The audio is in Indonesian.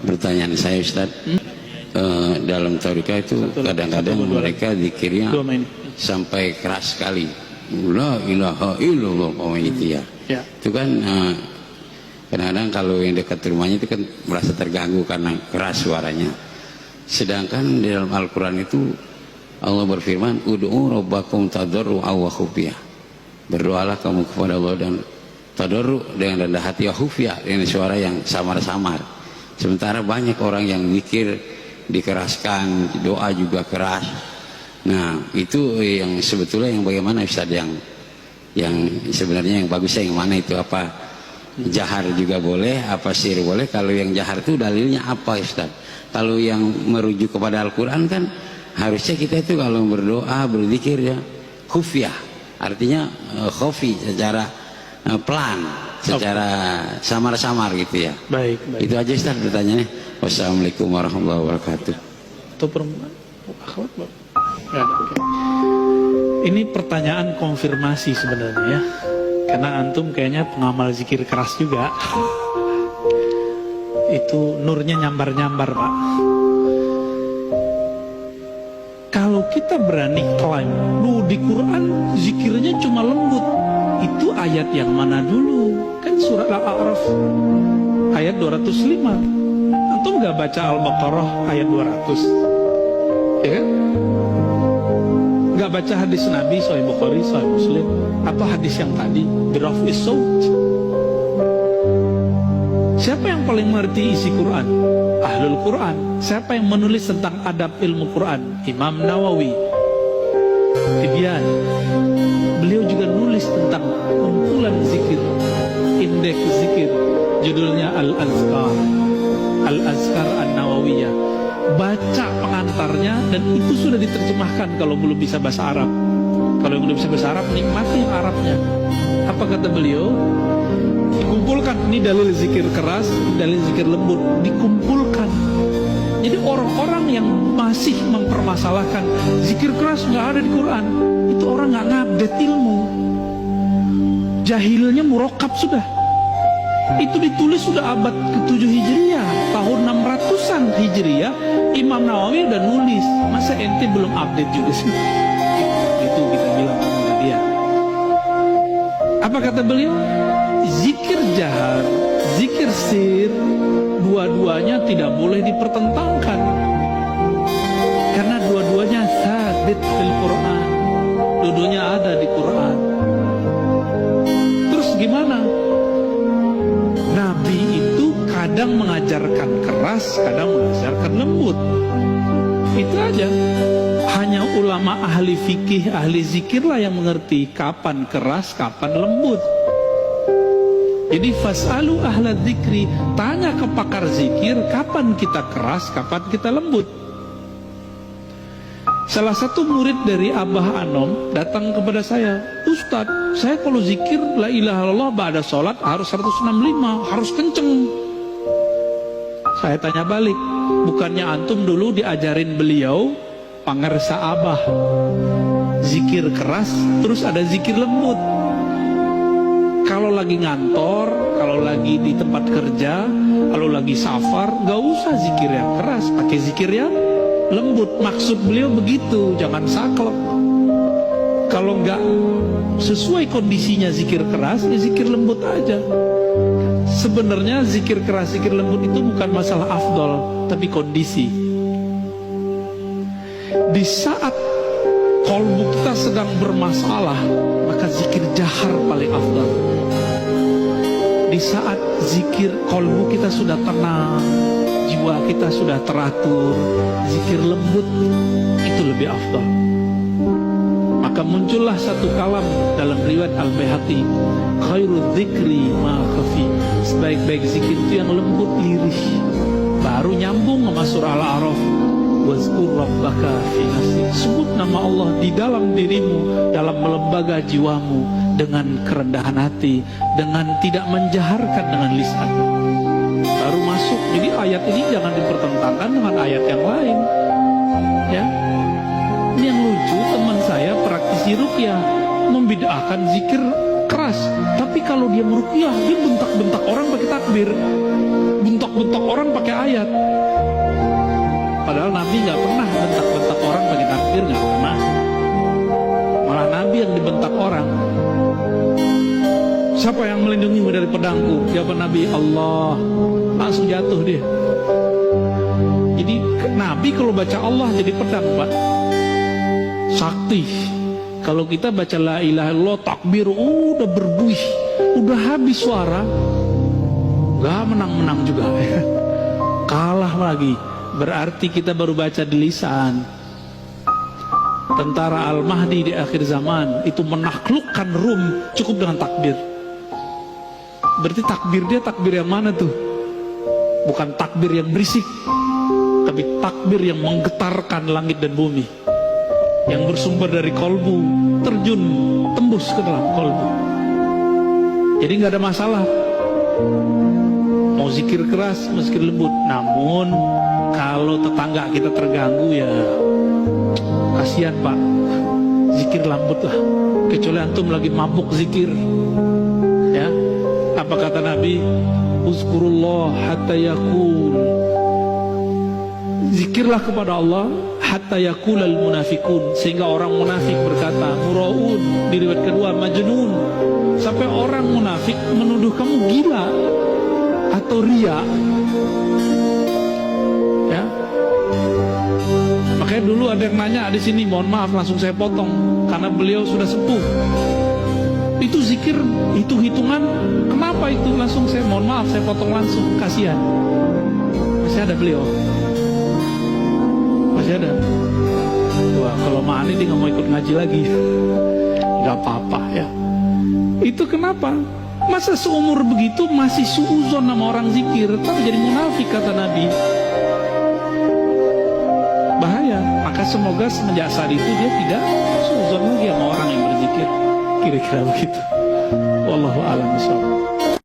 Pertanyaan saya Ustaz, dalam tarekat itu kadang-kadang mereka zikirnya sampai keras sekali, la ilaha illallah gitu ya. Itu kan kadang-kadang kalau yang dekat rumahnya itu kan merasa terganggu karena keras suaranya. Sedangkan di dalam Al-Quran itu Allah berfirman, ud'u rabbakum tadarru'an wa khufyah. Berdoalah kamu kepada Allah dan tadarru' dengan rendah hati, wa khufyah dengan suara yang samar-samar. Sementara banyak orang yang zikir dikeraskan, doa juga keras. Nah, itu yang sebetulnya yang bagaimana Ustaz, yang sebenarnya yang bagusnya yang mana itu, apa jahar juga boleh, apa sir boleh? Kalau yang jahar itu dalilnya apa Ustaz? Kalau yang merujuk kepada Al-Quran kan harusnya kita itu kalau berdoa, berzikir ya khufyah, artinya khafi, secara pelan, secara samar-samar gitu ya. Baik. Itu aja Ustaz pertanyaannya. Wassalamualaikum warahmatullahi wabarakatuh. Atau perempuan? Akhwat, ya, ini pertanyaan konfirmasi sebenarnya ya, karena antum kayaknya pengamal zikir keras juga. Itu nurnya nyambar-nyambar Pak. Kalau kita berani klaim, lu di Quran zikirnya cuma lembut, itu ayat yang mana dulu? Kan surat Al-A'raf ayat 205. Antum gak baca Al-Baqarah ayat 200? Ya kan? Gak baca hadis Nabi Sahih Bukhari, Sahih Muslim, atau hadis yang tadi biraf'is saut? Siapa yang paling mengerti isi Quran? Ahlul Quran. Siapa yang menulis tentang adab ilmu Quran? Imam Nawawi, Tibyan. Beliau juga nulis tentang kumpulan zikir, indeks zikir, judulnya Al-Azkar, Al-Azkar An-Nawawiyah. Baca pengantarnya, dan itu sudah diterjemahkan kalau belum bisa bahasa Arab. Kalau yang belum bisa bahasa Arab, nikmati yang Arabnya. Apa kata beliau? Dikumpulkan, ini dalil zikir keras, dalil zikir lembut, dikumpulkan. Jadi orang-orang yang masih mempermasalahkan zikir keras nggak ada di Quran, itu orang nggak ngupdate ilmu, jahilnya murokab sudah. Itu ditulis sudah abad ke-7 Hijriah, tahun 600-an Hijriah, Imam Nawawi udah nulis. Masa ente belum update juga sih? Itu kita bilang sama dia. Apa kata beliau? Zikir jahar, zikir sir, dua-duanya tidak boleh dipertentangkan, karena dua-duanya sabit di Quran, dua-duanya ada di Quran. Terus gimana? Nabi itu kadang mengajarkan keras, kadang mengajarkan lembut. Itu aja. Hanya ulama ahli fikih, ahli zikirlah yang mengerti kapan keras, kapan lembut. Jadi fas'alu ahla dzikri, tanya ke pakar zikir, kapan kita keras, kapan kita lembut. Salah satu murid dari Abah Anom datang kepada saya, Ustadz, saya kalau zikir la ilaha illallah ba'da sholat harus 165, harus kenceng. Saya tanya balik, bukannya antum dulu diajarin beliau pangersa Abah zikir keras, terus ada zikir lembut. Kalau lagi ngantor, kalau lagi di tempat kerja, kalau lagi safar, gak usah zikir yang keras, pakai zikir yang lembut. Maksud beliau begitu, jangan saklek. Kalau nggak sesuai kondisinya zikir keras, ya zikir lembut aja. Sebenarnya zikir keras, zikir lembut itu bukan masalah afdol, tapi kondisi. Di saat kolbu kita sedang bermasalah, maka zikir jahar paling afdal. Di saat zikir kolbu kita sudah tenang, jiwa kita sudah teratur, zikir lembut itu lebih afdal. Maka muncullah satu kalam dalam riwayat Al-Baihaqi, khairu dzikri ma khafi, sebaik-baik zikir itu yang lembut lirih. Baru nyambung sama surah Al-A'raf, wazkur rabbaka fi nafsik, sebut nama Allah di dalam dirimu, dalam lembaga jiwamu, dengan kerendahan hati, dengan tidak menjaharkan dengan lisan. Baru masuk. Jadi ayat ini jangan dipertentangkan dengan ayat yang lain. Ya, ini yang lucu, teman saya praktisi ruqyah membid'ahkan zikir keras. keras. Tapi kalau dia meruqyah, dia bentak-bentak orang pakai takbir, bentak-bentak orang pakai ayat. Padahal Nabi nggak pernah bentak-bentak orang pakai takbir, nggak pernah. Malah Nabi yang dibentak orang. Siapa yang melindungimu dari pedangku? Jawab Nabi, Allah. Langsung jatuh dia. Jadi Nabi kalau baca Allah jadi pedang, Pak. Sakti. Kalau kita baca la ilaha illallah, takbir, udah berbuih, udah habis suara, gak menang-menang juga. Kalah lagi. Berarti kita baru baca di lisan. Tentara Al-Mahdi di akhir zaman itu menaklukkan Rum cukup dengan takbir. Berarti takbir dia takbir yang mana tuh? Bukan takbir yang berisik, tapi takbir yang menggetarkan langit dan bumi, yang bersumber dari kolbu, terjun, tembus ke dalam kolbu. Jadi nggak ada masalah. Mau zikir keras, mau zikir lembut. Namun kalau tetangga kita terganggu, ya kasihan, Pak. Zikir lembut lah. Kecuali antum lagi mabuk zikir. Ya, apa kata Nabi? Uzkurullah hatta yakul. Zikirlah kepada Allah hatta yakulal munafikun, sehingga orang munafik berkata muraun, di riwayat kedua majnun, sampai orang munafik menuduh kamu gila atau ria. Ya, makanya dulu ada yang nanya di sini, mohon maaf langsung saya potong karena beliau sudah sepuh. Itu zikir, itu hitungan, kenapa itu? Langsung saya mohon maaf, saya potong langsung, kasihan. Masih ada beliau, masih ada. Wah, kalau Ma'ani dia nggak mau ikut ngaji lagi, nggak apa-apa ya. Itu kenapa? Masa seumur begitu masih suuzon sama orang zikir, tapi jadi munafik kata Nabi. Bahaya. Maka semoga semenjak saat itu dia tidak suuzon lagi sama orang yang berzikir. Kira-kira begitu. Wallahu a'lam bishawab.